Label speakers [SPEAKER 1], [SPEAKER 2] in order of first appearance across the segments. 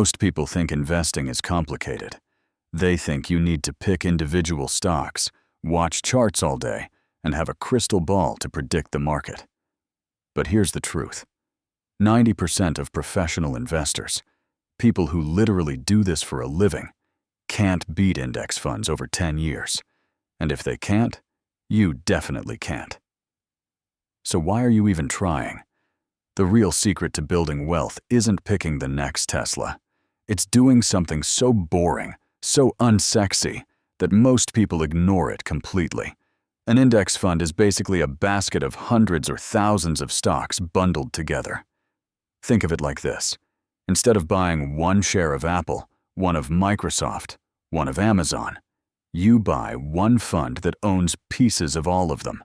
[SPEAKER 1] Most people think investing is complicated. They think you need to pick individual stocks, watch charts all day, and have a crystal ball to predict the market. But here's the truth. 90% of professional investors, people who literally do this for a living, can't beat index funds over 10 years. And if they can't, you definitely can't. So why are you even trying? The real secret to building wealth isn't picking the next Tesla. It's doing something so boring, so unsexy, that most people ignore it completely. An index fund is basically a basket of hundreds or thousands of stocks bundled together. Think of it like this. Instead of buying one share of Apple, one of Microsoft, one of Amazon, you buy one fund that owns pieces of all of them,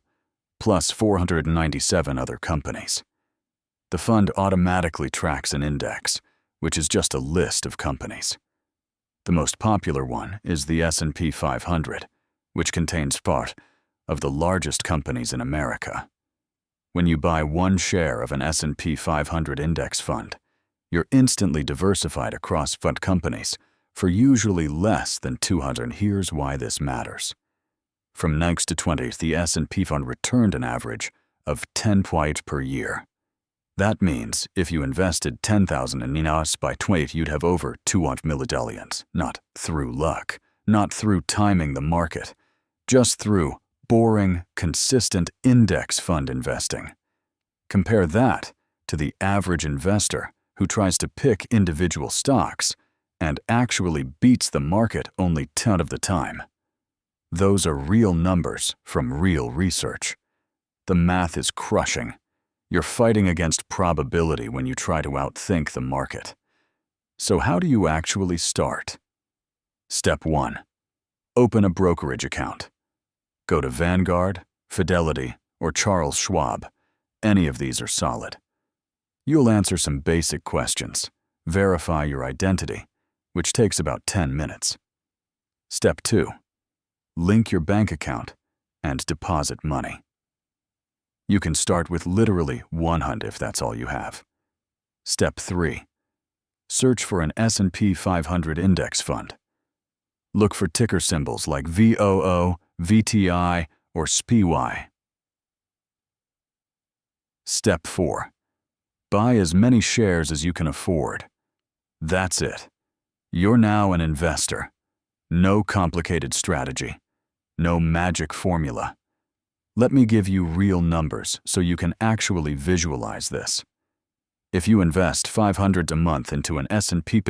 [SPEAKER 1] plus 497 other companies. The fund automatically tracks an index, which is just a list of companies. The most popular one is the S&P 500, which contains part of the largest companies in America. When you buy one share of an S&P 500 index fund, you're instantly diversified across fund companies for usually less than 200. Here's why this matters. From next to 20, the S&P fund returned an average of 10% per year. That means if you invested 10,000 in us by 20, you'd have over 200 million, not through luck, not through timing the market, just through boring, consistent index fund investing. Compare that to the average investor who tries to pick individual stocks and actually beats the market only 10% of the time. Those are real numbers from real research. The math is crushing. You're fighting against probability when you try to outthink the market. So how do you actually start? Step 1. Open a brokerage account. Go to Vanguard, Fidelity, or Charles Schwab. Any of these are solid. You'll answer some basic questions, verify your identity, which takes about 10 minutes. Step 2. Link your bank account and deposit money. You can start with literally 100 if that's all you have. Step 3. Search for an S&P 500 index fund. Look for ticker symbols like VOO, VTI, or SPY. Step 4. Buy as many shares as you can afford. That's it. You're now an investor. No complicated strategy. No magic formula. Let me give you real numbers so you can actually visualize this. If you invest $500 a month into an S&P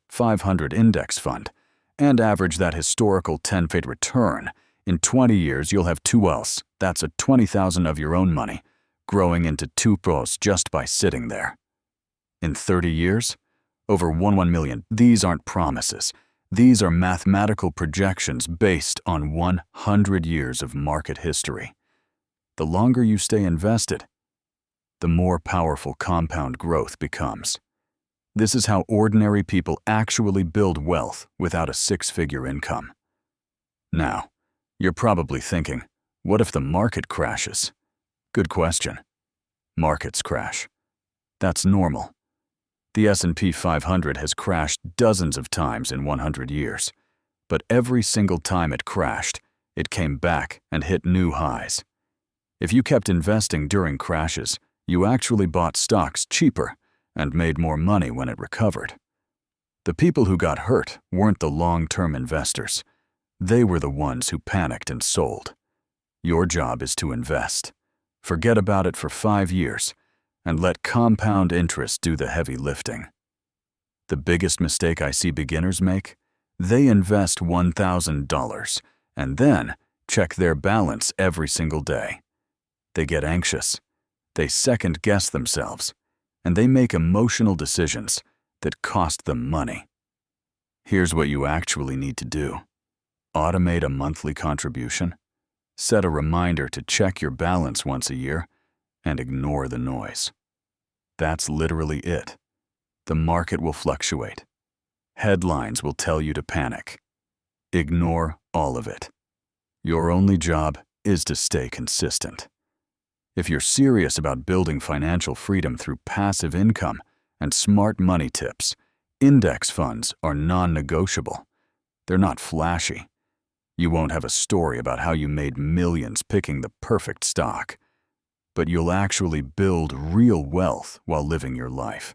[SPEAKER 1] 500 index fund and average that historical 10% return, in 20 years you'll have 2 wealths. That's a 20,000 of your own money, growing into 2 pros just by sitting there. In 30 years, over 1 million. These aren't promises. These are mathematical projections based on 100 years of market history. The longer you stay invested, the more powerful compound growth becomes. This is how ordinary people actually build wealth without a 6-figure income. Now, you're probably thinking, what if the market crashes? Good question. Markets crash. That's normal. The S&P 500 has crashed dozens of times in 100 years, but every single time it crashed, it came back and hit new highs. If you kept investing during crashes, you actually bought stocks cheaper and made more money when it recovered. The people who got hurt weren't the long-term investors. They were the ones who panicked and sold. Your job is to invest. Forget about it for 5 years and let compound interest do the heavy lifting. The biggest mistake I see beginners make? They invest $1,000 and then check their balance every single day. They get anxious, they second-guess themselves, and they make emotional decisions that cost them money. Here's what you actually need to do. Automate a monthly contribution, set a reminder to check your balance once a year, and ignore the noise. That's literally it. The market will fluctuate. Headlines will tell you to panic. Ignore all of it. Your only job is to stay consistent. If you're serious about building financial freedom through passive income and smart money tips, Index funds are non-negotiable. They're not flashy. You won't have a story about how you made millions picking the perfect stock, but you'll actually build real wealth while living your life.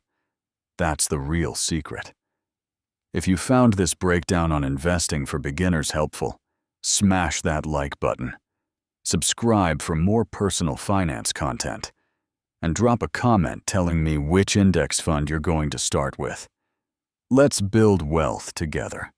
[SPEAKER 1] That's the real secret. If you found this breakdown on investing for beginners helpful, smash that like button. Subscribe for more personal finance content, and drop a comment telling me which index fund you're going to start with. Let's build wealth together.